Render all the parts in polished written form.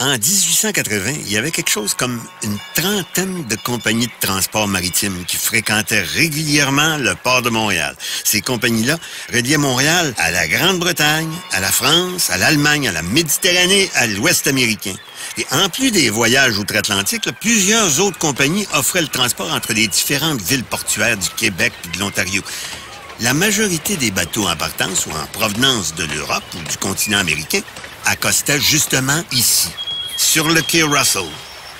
En 1880, il y avait quelque chose comme une trentaine de compagnies de transport maritime qui fréquentaient régulièrement le port de Montréal. Ces compagnies-là reliaient Montréal à la Grande-Bretagne, à la France, à l'Allemagne, à la Méditerranée, à l'Ouest américain. Et en plus des voyages outre-Atlantique, plusieurs autres compagnies offraient le transport entre les différentes villes portuaires du Québec et de l'Ontario. La majorité des bateaux en partance ou en provenance de l'Europe ou du continent américain accostaient justement ici, sur le quai Russell,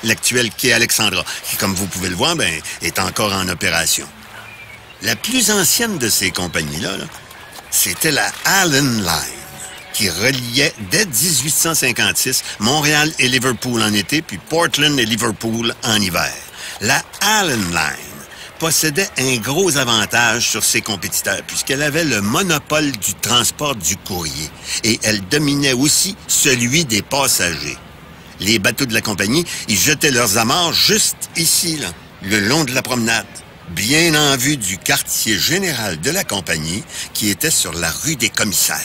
l'actuel quai Alexandra, qui, comme vous pouvez le voir, est encore en opération. La plus ancienne de ces compagnies-là, c'était la Allen Line, qui reliait dès 1856 Montréal et Liverpool en été, puis Portland et Liverpool en hiver. La Allen Line possédait un gros avantage sur ses compétiteurs, puisqu'elle avait le monopole du transport du courrier, et elle dominait aussi celui des passagers. Les bateaux de la compagnie, ils jetaient leurs amarres juste ici, là, le long de la promenade, bien en vue du quartier général de la compagnie, qui était sur la rue des Commissaires.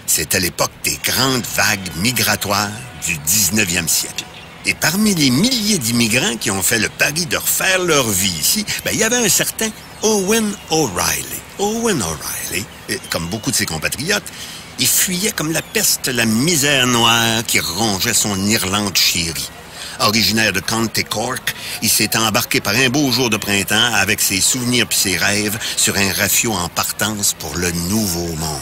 C'était l'époque des grandes vagues migratoires du 19e siècle. Et parmi les milliers d'immigrants qui ont fait le pari de refaire leur vie ici, il y avait un certain Owen O'Reilly. Owen O'Reilly, comme beaucoup de ses compatriotes, il fuyait comme la peste la misère noire qui rongeait son Irlande chérie. Originaire de County Cork, il s'est embarqué par un beau jour de printemps avec ses souvenirs puis ses rêves sur un rafiot en partance pour le Nouveau Monde.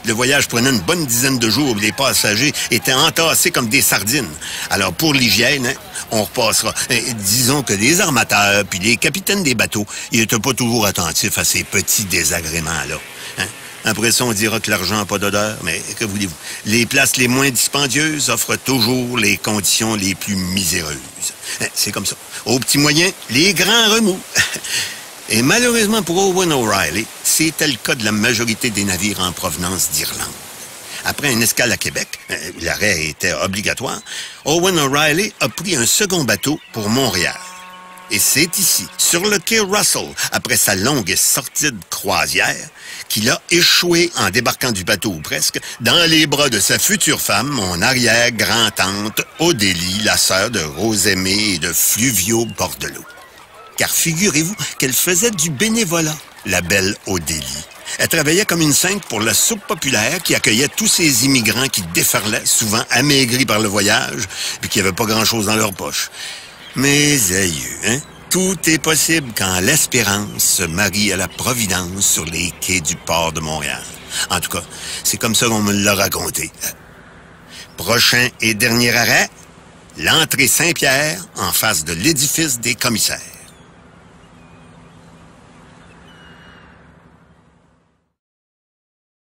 Le voyage prenait une bonne dizaine de jours. Les passagers étaient entassés comme des sardines. Alors, pour l'hygiène, on repassera. Disons que les armateurs puis les capitaines des bateaux, ils n'étaient pas toujours attentifs à ces petits désagréments-là. Après ça, on dira que l'argent n'a pas d'odeur, mais que voulez-vous? Les places les moins dispendieuses offrent toujours les conditions les plus miséreuses. C'est comme ça. Aux petits moyens, les grands remous. Et malheureusement pour Owen O'Reilly, c'était le cas de la majorité des navires en provenance d'Irlande. Après une escale à Québec, l'arrêt était obligatoire, Owen O'Reilly a pris un second bateau pour Montréal. Et c'est ici, sur le quai Russell, après sa longue et sortide croisière, qu'il a échoué en débarquant du bateau ou presque, dans les bras de sa future femme, mon arrière-grand-tante Odélie, la sœur de Rosemée et de Fluvio Bordelot. Car figurez-vous qu'elle faisait du bénévolat, la belle Odélie. Elle travaillait comme une sainte pour la soupe populaire qui accueillait tous ces immigrants qui déferlaient, souvent amaigris par le voyage, puis qui n'avaient pas grand-chose dans leur poche. Mais aïeux, hein? Tout est possible quand l'espérance se marie à la providence sur les quais du port de Montréal. En tout cas, c'est comme ça qu'on me l'a raconté. Prochain et dernier arrêt, l'entrée Saint-Pierre en face de l'édifice des commissaires.